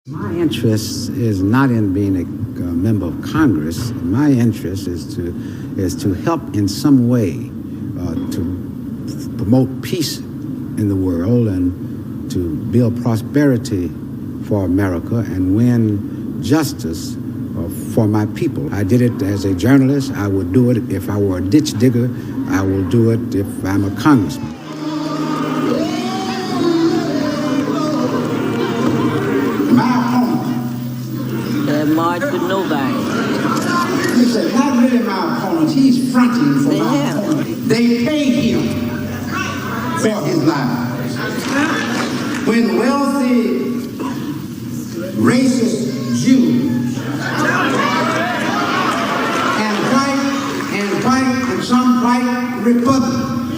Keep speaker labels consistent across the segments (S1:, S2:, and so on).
S1: My interest is not in being a member of Congress. My interest is to help in some way to promote peace in the world and to build prosperity for America and win justice for my people. I did it as a journalist. I would do it if I were a ditch digger. I will do it if I'm a congressman.
S2: March with nobody.
S3: He said, not really my opponent. He's fronting for my opponent. They paid him for his life. When wealthy, racist Jews and some white Republicans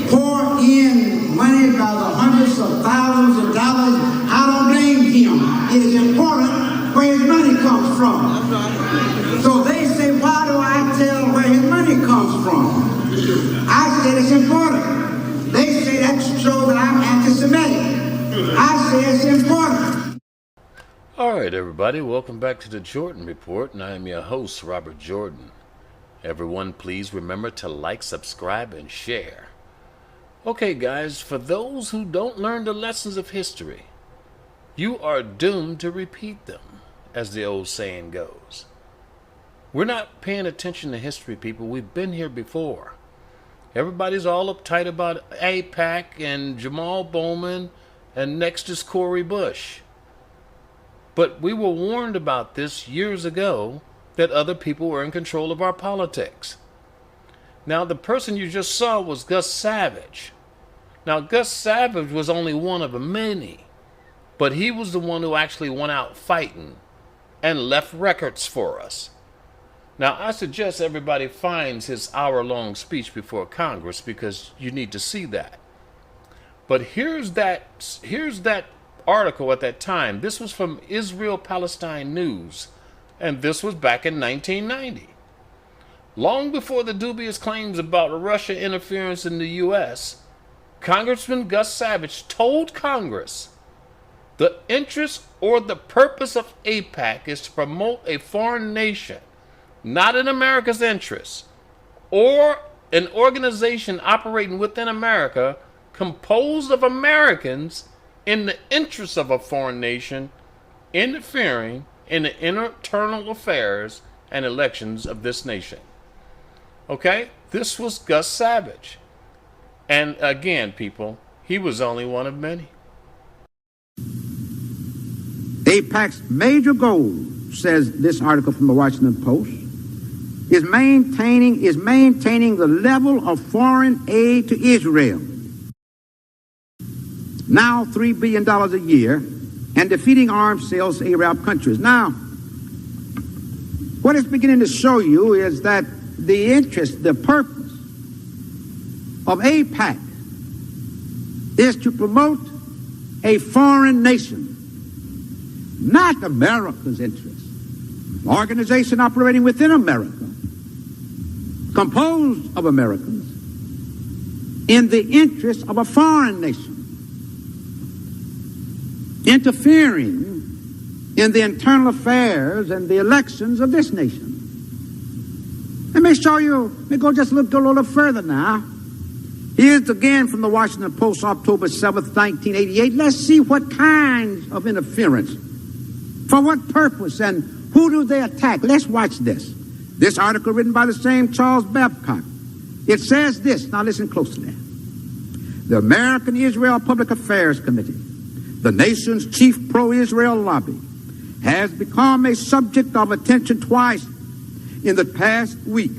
S3: pour in money by the hundreds of thousands of dollars, I don't blame him. It is important where his money comes from. So they say, why do I tell where his money comes from? I said it's important. They say that shows that I'm anti-Semitic. I say it's important.
S4: All right, everybody, welcome back to the Jordan Report, and I am your host, Robert Jordan. Everyone, please remember to like, subscribe, and share. Okay, guys, for those who don't learn the lessons of history, you are doomed to repeat them, as the old saying goes. We're not paying attention to history, people. We've been here before. Everybody's all uptight about AIPAC and Jamaal Bowman, and next is Cori Bush. But we were warned about this years ago, that other people were in control of our politics. Now, the person you just saw was Gus Savage. Now, Gus Savage was only one of many, but he was the one who actually went out fighting and left records for us. Now, I suggest everybody finds his hour-long speech before Congress because you need to see that. But here's that article at that time. This was from Israel-Palestine News, and this was back in 1990. Long before the dubious claims about Russia interference in the U.S., Congressman Gus Savage told Congress the interest or the purpose of AIPAC is to promote a foreign nation, not in America's interest, or an organization operating within America composed of Americans in the interest of a foreign nation interfering in the internal affairs and elections of this nation. Okay, this was Gus Savage. And again, people, he was only one of many.
S1: AIPAC's major goal, says this article from the Washington Post, is maintaining the level of foreign aid to Israel, now $3 billion a year, and defeating arms sales to Arab countries. Now, what it's beginning to show you is that the interest, the purpose of AIPAC is to promote a foreign nation, not America's interest. An organization operating within America, composed of Americans, in the interest of a foreign nation, interfering in the internal affairs and the elections of this nation. Let me show you, let me go just a little further now. Here's again from the Washington Post, October 7th, 1988. Let's see what kinds of interference, for what purpose, and who do they attack. Let's watch this. This article written by the same Charles Babcock. It says this, now listen closely. The American Israel Public Affairs Committee, the nation's chief pro-Israel lobby, has become a subject of attention twice in the past week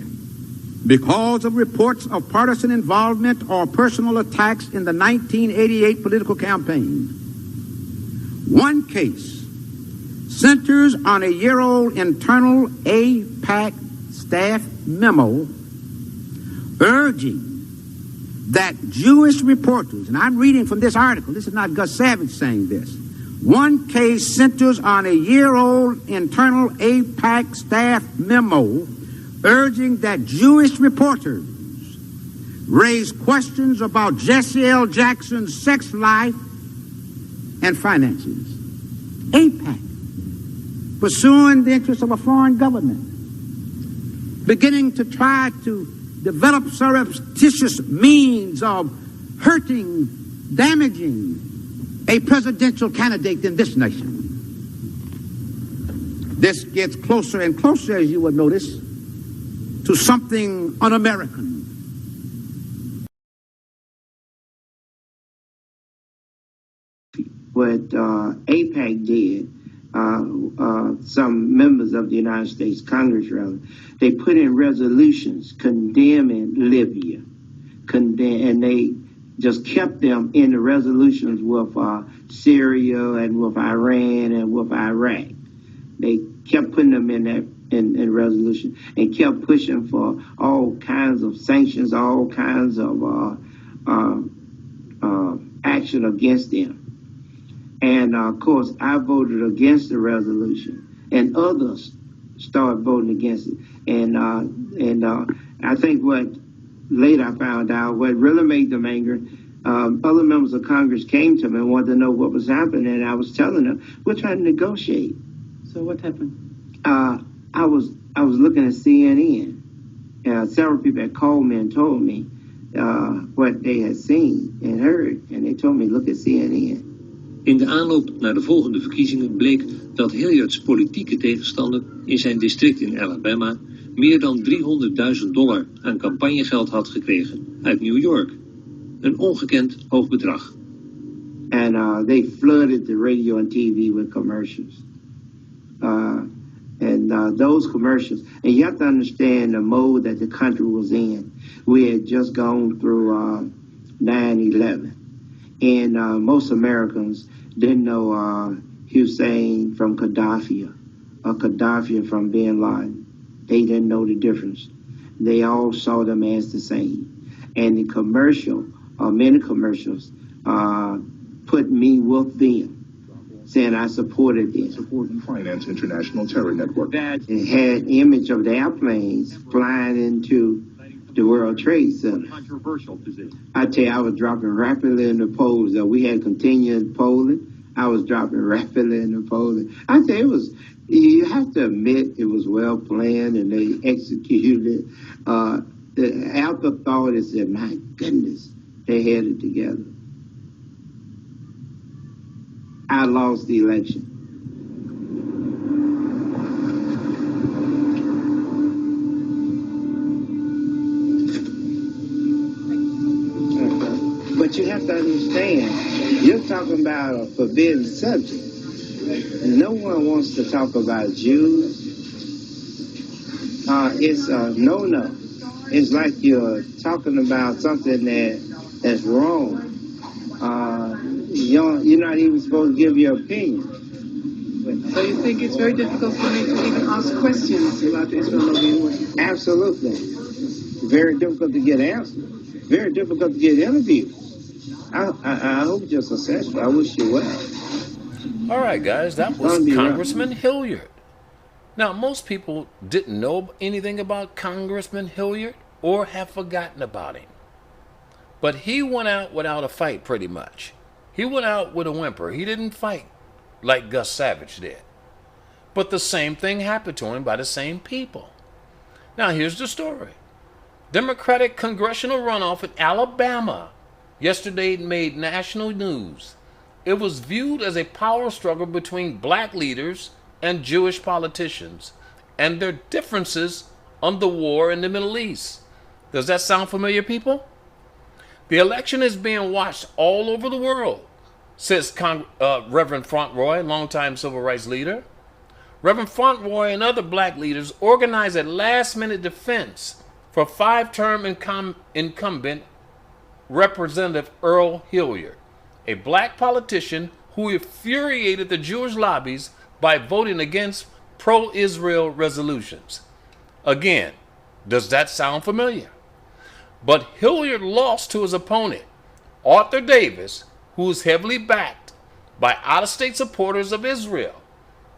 S1: because of reports of partisan involvement or personal attacks in the 1988 political campaign. One case centers on a year-old internal AIPAC staff memo urging that Jewish reporters, and I'm reading from this article, this is not Gus Savage saying this. One case centers on a year-old internal AIPAC staff memo urging that Jewish reporters raise questions about Jesse L. Jackson's sex life and finances. AIPAC, pursuing the interests of a foreign government, beginning to try to develop surreptitious means of hurting, damaging a presidential candidate in this nation. This gets closer and closer, as you would notice, to something un-American.
S3: What AIPAC did, some members of the United States Congress, rather, they put in resolutions condemning Libya, and they just kept them in the resolutions with Syria and with Iran and with Iraq. They kept putting them in that in resolution and kept pushing for all kinds of sanctions, all kinds of action against them. And of course, I voted against the resolution, and others started voting against it. And I think what later I found out, what really made them angry, other members of Congress came to me and wanted to know what was happening, and I was telling them, we're trying to negotiate.
S5: So what happened?
S3: I was looking at CNN. Several people had called me and told me what they had seen and heard, and they told me, look at CNN.
S6: In de aanloop naar de volgende verkiezingen bleek dat Hilliard's politieke tegenstander in zijn district in Alabama meer dan $300.000 aan campagnegeld had gekregen uit New York. Een ongekend hoog bedrag.
S3: And they flooded the radio and TV with commercials. Those commercials, and you have to understand the mode that the country was in. We had just gone through 9/11. And most Americans didn't know Hussein from Gaddafi or Gaddafi from Bin Laden. They didn't know the difference. They all saw them as the same. And the commercial, many commercials, put me with them, saying I supported them.
S7: Support and finance international terror network.
S3: It had image of the airplanes flying into the World Trade Center.
S7: Controversial position.
S3: I tell you, I was dropping rapidly in the polls. We had continued polling. I was dropping rapidly in the polling. I tell you, you have to admit it was well planned and they executed it. The afterthought is that, my goodness, they had it together. I lost the election. But you have to understand, you're talking about a forbidden subject. No one wants to talk about Jews. It's a no-no. It's like you're talking about something that's wrong. You're not even supposed to give your opinion.
S5: So you think it's very difficult for me to even ask questions about Israel lobbying?
S3: Absolutely. Very difficult to get answers. Very difficult to get interviews. I hope you're successful. I wish you well.
S4: All right, guys, that was Congressman Hilliard. Now, most people didn't know anything about Congressman Hilliard or have forgotten about him. But he went out without a fight, pretty much. He went out with a whimper. He didn't fight like Gus Savage did. But the same thing happened to him by the same people. Now, here's the story. Democratic congressional runoff in Alabama yesterday made national news. It was viewed as a power struggle between black leaders and Jewish politicians and their differences on the war in the Middle East. Does that sound familiar, people? The election is being watched all over the world, says Reverend Fauntleroy, longtime civil rights leader. Reverend Fauntleroy and other black leaders organized a last-minute defense for five-term incumbent Representative Earl Hilliard, a black politician who infuriated the Jewish lobbies by voting against pro-Israel resolutions. Again, does that sound familiar? But Hilliard lost to his opponent, Arthur Davis, who is heavily backed by out-of-state supporters of Israel.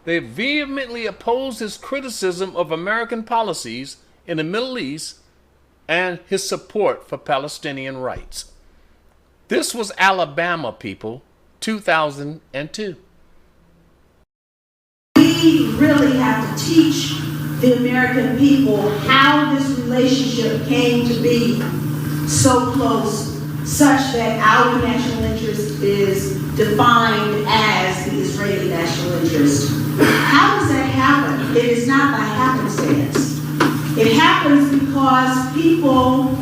S4: They vehemently opposed his criticism of American policies in the Middle East and his support for Palestinian rights. This was Alabama, people. 2002.
S8: We really have to teach the American people how this relationship came to be so close, such that our national interest is defined as the Israeli national interest. How does that happen? It is not by happenstance. It happens because people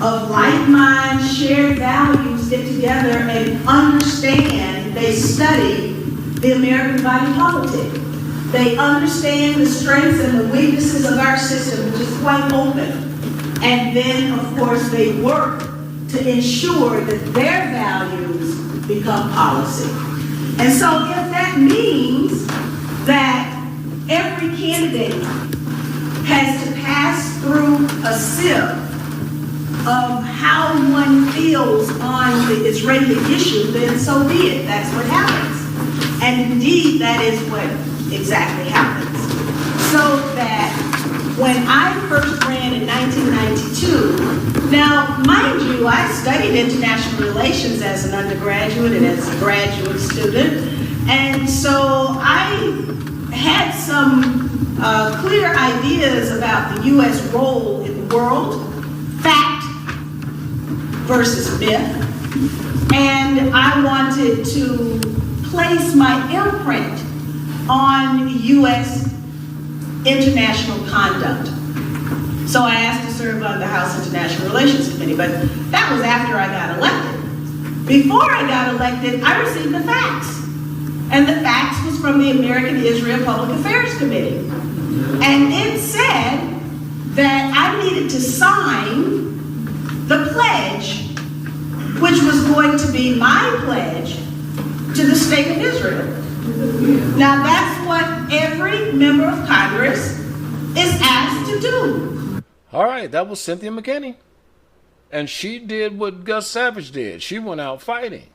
S8: of like mind, shared values get together and understand, they study the American body politic. They understand the strengths and the weaknesses of our system, which is quite open. And then, of course, they work to ensure that their values become policy. And so if that means that every candidate has to pass through a sieve of how one feels on the Israeli issue, then so be it. That's what happens. And indeed, that is what exactly happens. So that when I first ran in 1992, now, mind you, I studied international relations as an undergraduate and as a graduate student, and so I had some clear ideas about the U.S. role in the world, fact versus myth, and I wanted to place my imprint on U.S. international conduct. So I asked to serve on the House International Relations Committee, but that was after I got elected. Before I got elected, I received the facts. And the facts was from the American Israel Public Affairs Committee. And it said that I needed to sign the pledge, which was going to be my pledge to the state of Israel. Now that's what every member of Congress is asked to do.
S4: All right, that was Cynthia McKinney. And she did what Gus Savage did. She went out fighting.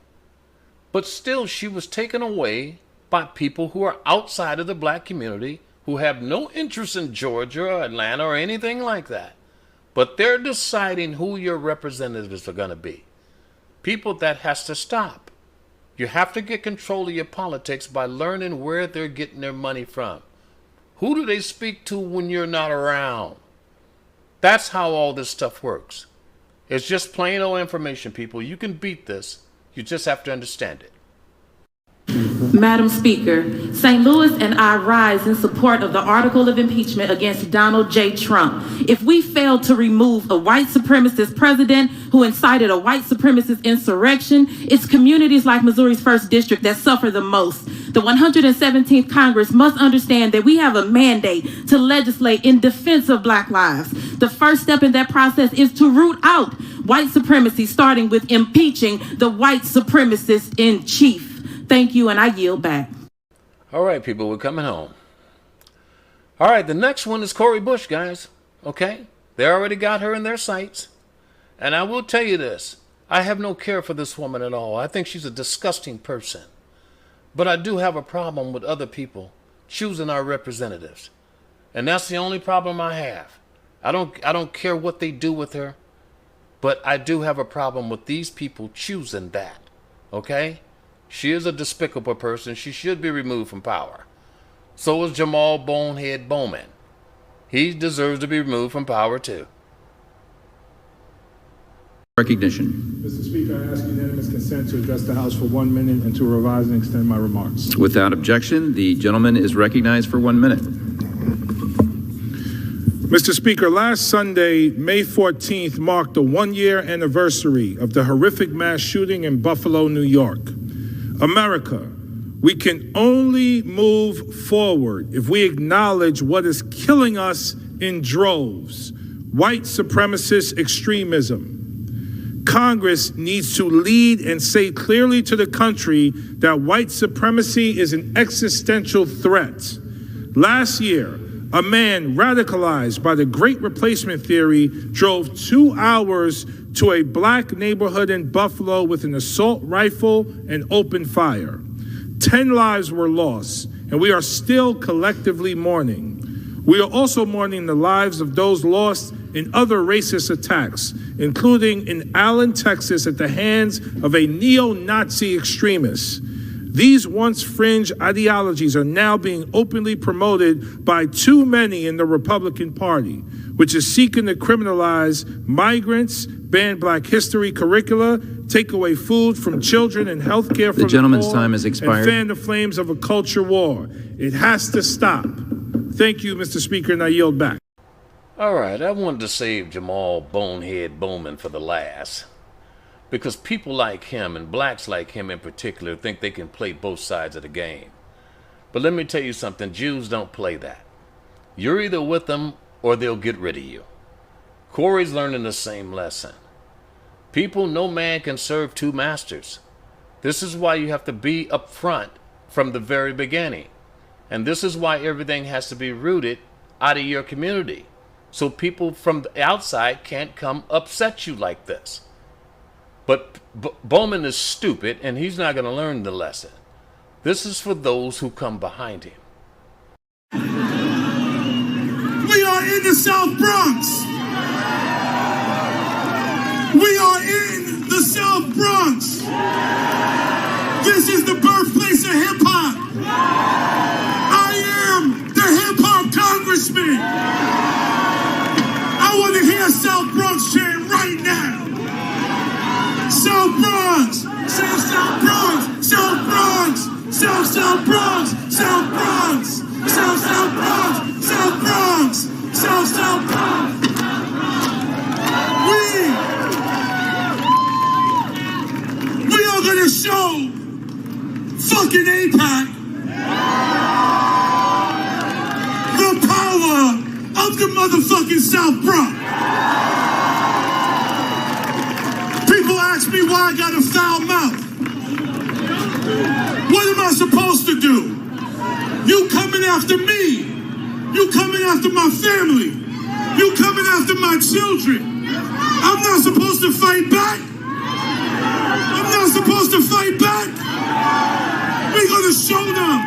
S4: But still, she was taken away by people who are outside of the black community, who have no interest in Georgia or Atlanta or anything like that. But they're deciding who your representatives are going to be. People that has to stop. You have to get control of your politics by learning where they're getting their money from. Who do they speak to when you're not around? That's how all this stuff works. It's just plain old information, people. You can beat this. You just have to understand it.
S9: Madam Speaker, St. Louis and I rise in support of the article of impeachment against Donald J. Trump. If we fail to remove a white supremacist president who incited a white supremacist insurrection, it's communities like Missouri's 1st District that suffer the most. The 117th Congress must understand that we have a mandate to legislate in defense of Black lives. The first step in that process is to root out white supremacy, starting with impeaching the white supremacist in chief. Thank you, and I yield back.
S4: All right, people, we're coming home. All right, the next one is Cori Bush, guys. Okay? They already got her in their sights. And I will tell you this. I have no care for this woman at all. I think she's a disgusting person. But I do have a problem with other people choosing our representatives. And that's the only problem I have. I don't care what they do with her. But I do have a problem with these people choosing that. Okay? She is a despicable person. She should be removed from power. So is Jamaal Bonehead Bowman. He deserves to be removed from power too.
S10: Recognition.
S11: Mr. Speaker, I ask unanimous consent to address the House for 1 minute and to revise and extend my remarks.
S10: Without objection, the gentleman is recognized for 1 minute.
S11: Mr. Speaker, last Sunday, May 14th, marked the 1-year anniversary of the horrific mass shooting in Buffalo, New York. America, we can only move forward if we acknowledge what is killing us in droves: white supremacist extremism. Congress needs to lead and say clearly to the country that white supremacy is an existential threat. Last year, a man radicalized by the Great Replacement theory drove 2 hours to a black neighborhood in Buffalo with an assault rifle and opened fire. 10 lives were lost, and we are still collectively mourning. We are also mourning the lives of those lost in other racist attacks, including in Allen, Texas, at the hands of a neo-Nazi extremist. These once fringe ideologies are now being openly promoted by too many in the Republican Party, which is seeking to criminalize migrants, ban Black history curricula, take away food from children and health care from
S10: the gentleman's
S11: poor,
S10: time has expired.
S11: and fan the flames of a culture war. It has to stop. Thank you, Mr. Speaker, and I yield back.
S4: All right, I wanted to save Jamaal Bonehead Bowman for the last, because people like him, and blacks like him in particular, think they can play both sides of the game. But let me tell you something, Jews don't play that. You're either with them or they'll get rid of you. Corey's learning the same lesson. People, no man can serve two masters. This is why you have to be upfront from the very beginning. And this is why everything has to be rooted out of your community. So people from the outside can't come upset you like this. But Bowman is stupid, and he's not going to learn the lesson. This is for those who come behind him.
S12: We are in the South Bronx. We are in the South Bronx. This is the birthplace of hip-hop. I am the hip-hop congressman. I want to hear South Bronx chant right now. South Bronx, South Bronx, South Bronx, South Bronx, South Bronx, South Bronx, South Bronx, South Bronx. We are gonna show fucking AIPAC the power of the motherfucking South Bronx. People ask me why I got a foul mouth. What am I supposed to do? You coming after me. You coming after my family. You coming after my children. I'm not supposed to fight back. I'm not supposed to fight back. We're gonna show them